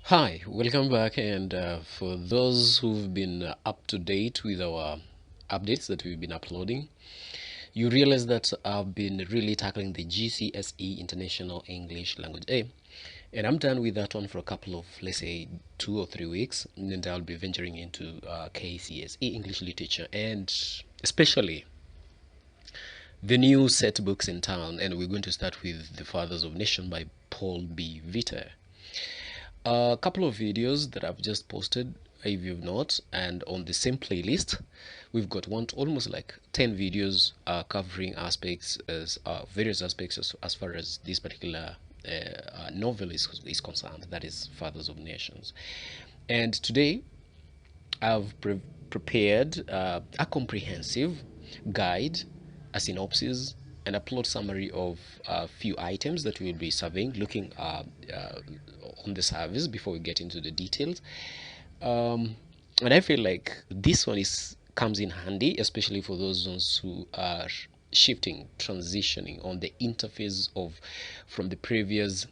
Hi, welcome back. And for those who've been up to date with our updates that we've been uploading, you realize that I've been really tackling the GCSE International English Language A. And I'm done with that one for a couple of, let's say, 2 or 3 weeks. And then I'll be venturing into K.C.S.E English Literature and especially the new set books in town. And we're going to start with The Fathers of Nation by Paul B. Viter. A couple of videos that I've just posted, if you've not, and on the same playlist we've got almost like 10 videos covering aspects as various aspects as far as this particular novel is concerned, that is Fathers of Nations. And today I've prepared a comprehensive guide, a synopsis, and a plot summary of a few items that we'll be surveying, looking on the service before we get into the details. And I feel like this one comes in handy, especially for those ones who are transitioning on the interface of from the previous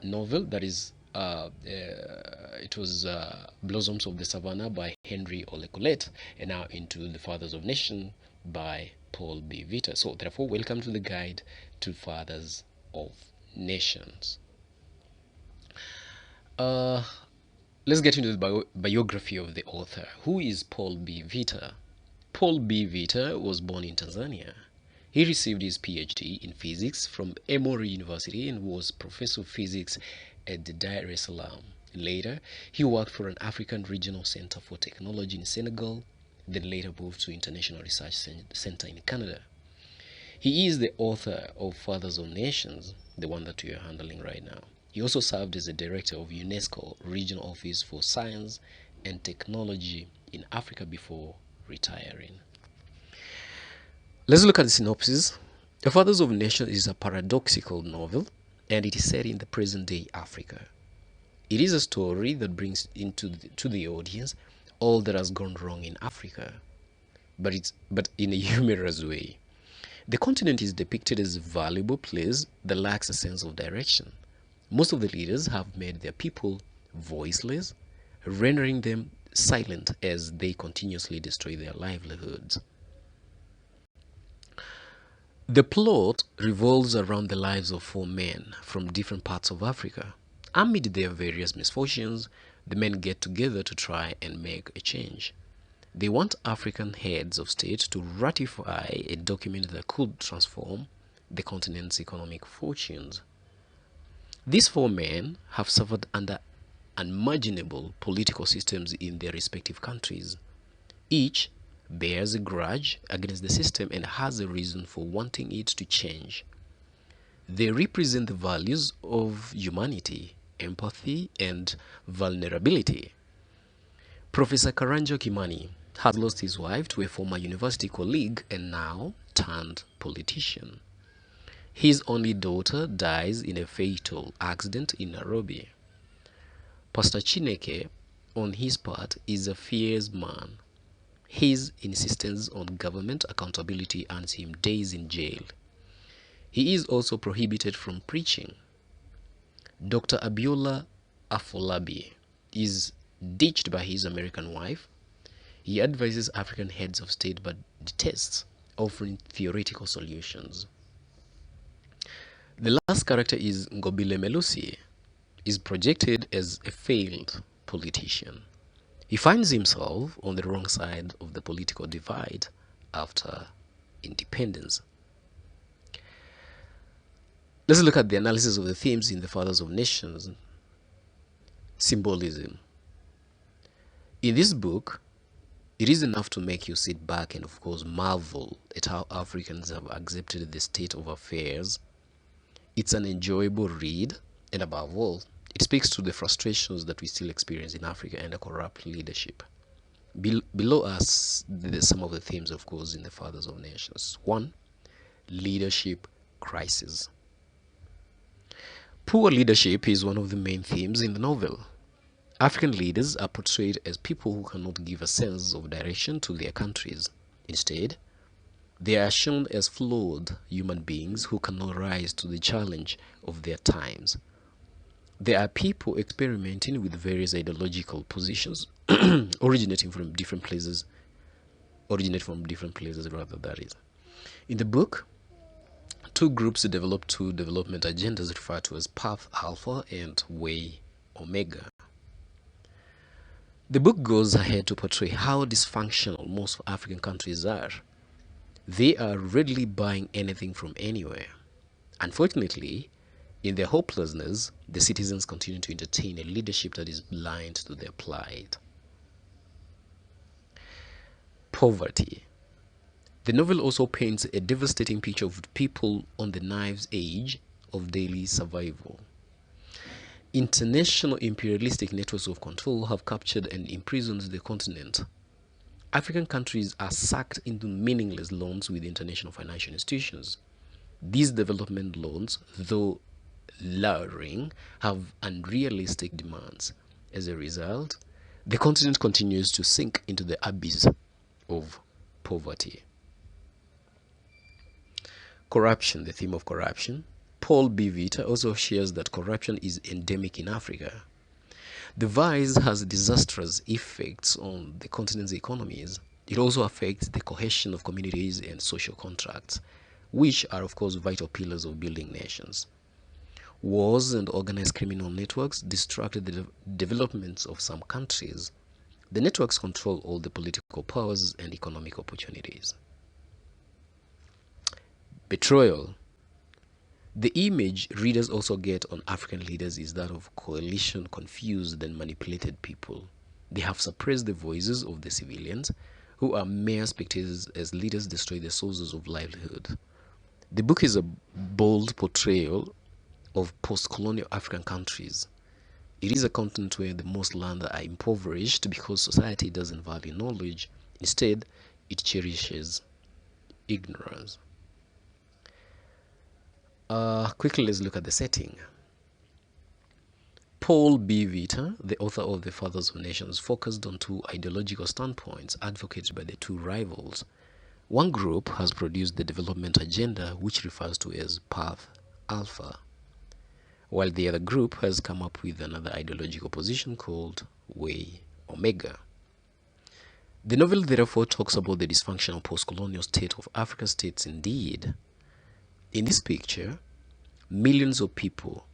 novel, that is it was Blossoms of the Savannah by Henry Ole Colette, and now into The Fathers of Nation by Paul B. Viter. So therefore, welcome to the guide to Fathers of Nations. Let's get into the biography of the author. Who is Paul B. Viter? Paul B. Viter was born in Tanzania. He received his PhD in physics from Emory University and was professor of physics at the Dar es Salaam. Later, he worked for an African Regional Center for Technology in Senegal, then later moved to International Research Center in Canada. He is the author of Fathers of Nations, the one that we are handling right now. He also served as the director of UNESCO Regional Office for Science and Technology in Africa before retiring. Let's look at the synopsis. The Fathers of Nations is a paradoxical novel, and it is set in the present-day Africa. It is a story that brings to the audience all that has gone wrong in Africa, but in a humorous way. The continent is depicted as a valuable place that lacks a sense of direction. Most of the leaders have made their people voiceless, rendering them silent as they continuously destroy their livelihoods. The plot revolves around the lives of 4 men from different parts of Africa. Amid their various misfortunes, the men get together to try and make a change. They want African heads of state to ratify a document that could transform the continent's economic fortunes. These 4 men have suffered under unmanageable political systems in their respective countries. Each bears a grudge against the system and has a reason for wanting it to change. They represent the values of humanity, empathy, and vulnerability. Professor Karanja Kimani has lost his wife to a former university colleague and now turned politician. His only daughter dies in a fatal accident in Nairobi. Pastor Chineke, on his part, is a fierce man. His insistence on government accountability earns him days in jail. He is also prohibited from preaching. Dr. Abiola Afolabi is ditched by his American wife. He advises African heads of state but detests, offering theoretical solutions. The last character is Ngobile Melusi, is projected as a failed politician. He finds himself on the wrong side of the political divide after independence. Let's look at the analysis of the themes in The Fathers of Nations. Symbolism. In this book, it is enough to make you sit back and, of course, marvel at how Africans have accepted the state of affairs. It's an enjoyable read, and above all, it speaks to the frustrations that we still experience in Africa and a corrupt leadership. Below us, there's some of the themes, of course, in The Fathers of Nations. 1. Leadership crisis. Poor leadership is one of the main themes in the novel. African leaders are portrayed as people who cannot give a sense of direction to their countries. Instead, they are shown as flawed human beings who cannot rise to the challenge of their times. There are people experimenting with various ideological positions originate from different places rather, that is. In the book, two groups develop two development agendas referred to as Path Alpha and Way Omega. The book goes ahead to portray how dysfunctional most African countries are. They are readily buying anything from anywhere. Unfortunately, in their hopelessness, the citizens continue to entertain a leadership that is blind to their plight. Poverty. The novel also paints a devastating picture of people on the knife's edge of daily survival. International imperialistic networks of control have captured and imprisoned the continent. African countries are sucked into meaningless loans with international financial institutions. These development loans, though luring, have unrealistic demands. As a result, the continent continues to sink into the abyss of poverty. Corruption, the theme of corruption. Paul B. Vita also shares that corruption is endemic in Africa. The vice has disastrous effects on the continent's economies. It also affects the cohesion of communities and social contracts, which are, of course, vital pillars of building nations. Wars and organized criminal networks distracted the developments of some countries. The networks control all the political powers and economic opportunities. Betrayal. The image readers also get on African leaders is that of coalition confused and manipulated people. They have suppressed the voices of the civilians, who are mere spectators as leaders destroy the sources of livelihood. The book is a bold portrayal of post-colonial African countries. It is a continent where the most land are impoverished because society doesn't value knowledge. Instead, it cherishes ignorance. Quickly, let's look at the setting. Paul B. Vita, the author of The Fathers of Nations, focused on two ideological standpoints advocated by the two rivals. One group has produced the development agenda, which refers to as Path Alpha, while the other group has come up with another ideological position called Way Omega. The novel therefore talks about the dysfunctional post-colonial state of African states indeed. In this picture, millions of people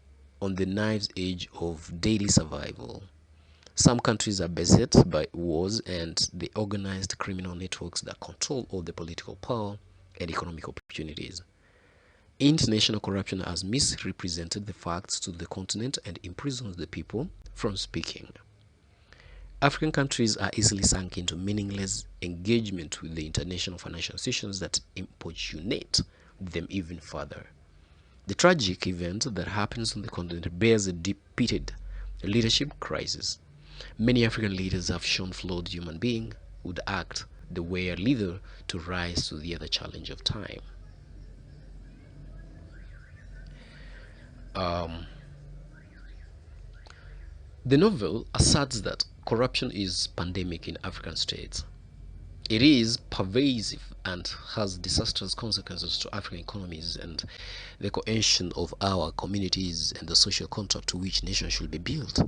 on the knife's edge of daily survival. Some countries are beset by wars and the organized criminal networks that control all the political power and economic opportunities. International corruption has misrepresented the facts to the continent and imprisons the people from speaking. African countries are easily sunk into meaningless engagement with the international financial institutions that importunate them even further. The tragic event that happens on the continent bears a deep-seated leadership crisis. Many African leaders have shown flawed human beings who would act the way a leader to rise to the other challenge of time. The novel asserts that corruption is pandemic in African states. It is pervasive and has disastrous consequences to African economies and the cohesion of our communities and the social contract to which nations should be built.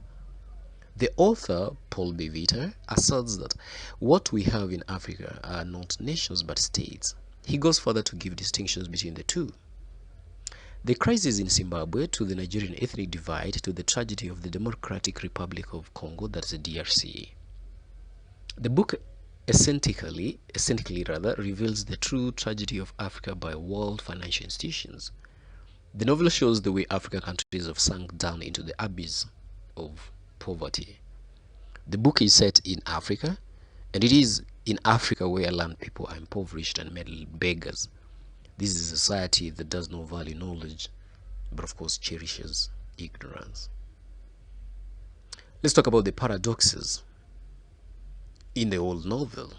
The author, Paul B. Vita, asserts that what we have in Africa are not nations but states. He goes further to give distinctions between the two. The crisis in Zimbabwe, to the Nigerian ethnic divide, to the tragedy of the Democratic Republic of Congo, that's the DRC. The book essentially reveals the true tragedy of Africa by world financial institutions. The novel shows the way African countries have sunk down into the abyss of poverty. The book is set in Africa, and it is in Africa where land people are impoverished and made beggars. This is a society that does not value knowledge, but of course cherishes ignorance. Let's talk about the paradoxes in the old novel.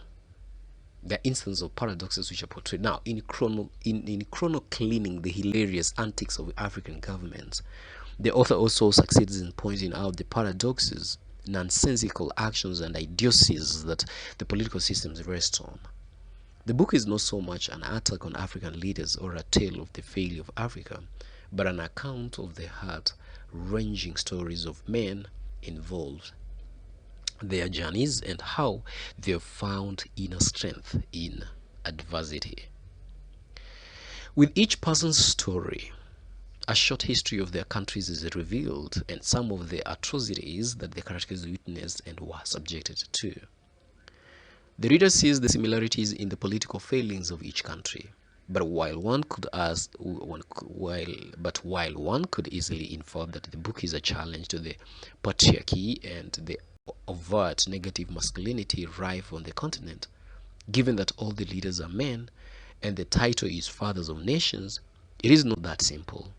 The instance of paradoxes which are portrayed now in chronicling the hilarious antics of African governments. The author also succeeds in pointing out the paradoxes, nonsensical actions and idiocies that the political systems rest on. The book is not so much an attack on African leaders or a tale of the failure of Africa, but an account of the heart wide-ranging stories of men involved, their journeys, and how they have found inner strength in adversity. With each person's story, a short history of their countries is revealed, and some of the atrocities that the characters witnessed and were subjected to. The reader sees the similarities in the political failings of each country, but while one could easily infer that the book is a challenge to the patriarchy and the overt negative masculinity rife on the continent, given that all the leaders are men and the title is Fathers of Nations, it is not that simple.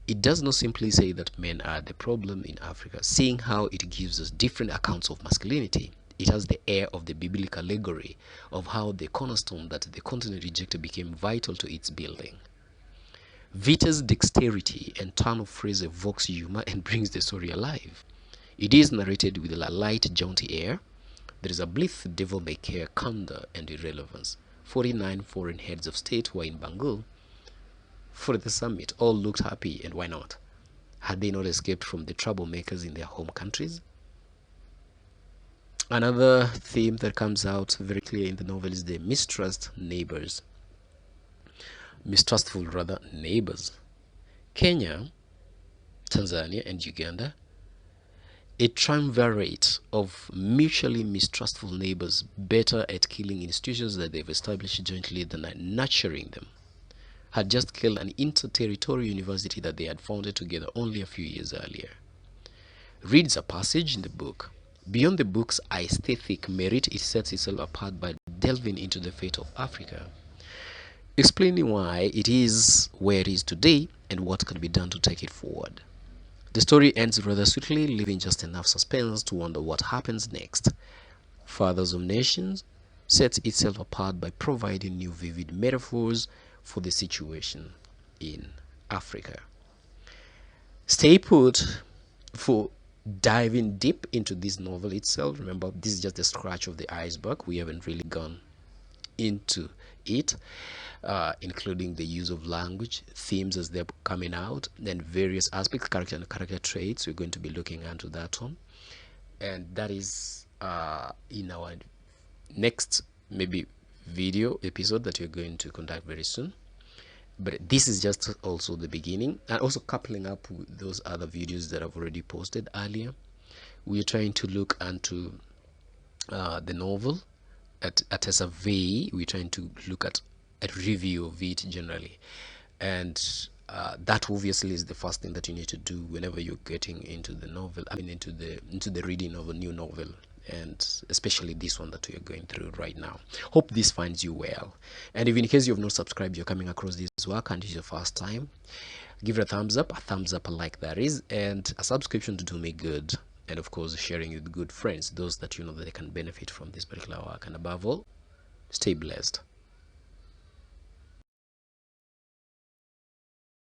It does not simply say that men are the problem in Africa, seeing how it gives us different accounts of masculinity. It has the air of the biblical allegory of how the cornerstone that the continent rejected became vital to its building. Vita's dexterity and turn of phrase evokes humor and brings the story alive. It is narrated with a light, jaunty air. There is a blithe, devil-may-care candor and irrelevance. 49 foreign heads of state were in Bangul for the summit. All looked happy, and why not? Had they not escaped from the troublemakers in their home countries? Another theme that comes out very clear in the novel is the mistrustful neighbors. Kenya, Tanzania, and Uganda, a triumvirate of mutually mistrustful neighbors, better at killing institutions that they've established jointly than at nurturing them, had just killed an interterritorial university that they had founded together only a few years earlier. Reads a passage in the book. Beyond the book's aesthetic merit, it sets itself apart by delving into the fate of Africa, explaining why it is where it is today and what can be done to take it forward. The story ends rather sweetly, leaving just enough suspense to wonder what happens next. Fathers of Nations sets itself apart by providing new vivid metaphors for the situation in Africa. Stay put for diving deep into this novel itself. Remember, this is just a scratch of the iceberg. We haven't really gone into it, including the use of language, themes as they're coming out, and various aspects, character and character traits. We're going to be looking into that one, and that is in our next maybe video episode that we're going to conduct very soon. But this is just also the beginning, and also coupling up with those other videos that I've already posted earlier. We're trying to look into the novel at a survey. We're trying to look at a review of it generally, and that obviously is the first thing that you need to do whenever you're getting into the novel. I mean, into the reading of a new novel, and especially this one that we are going through right now. Hope this finds you well, and if in case you have not subscribed, you're coming across this work and it's your first time, give it a thumbs up, a like that is, and a subscription to do me good, and of course sharing with good friends, those that you know that they can benefit from this particular work. And above all, stay blessed.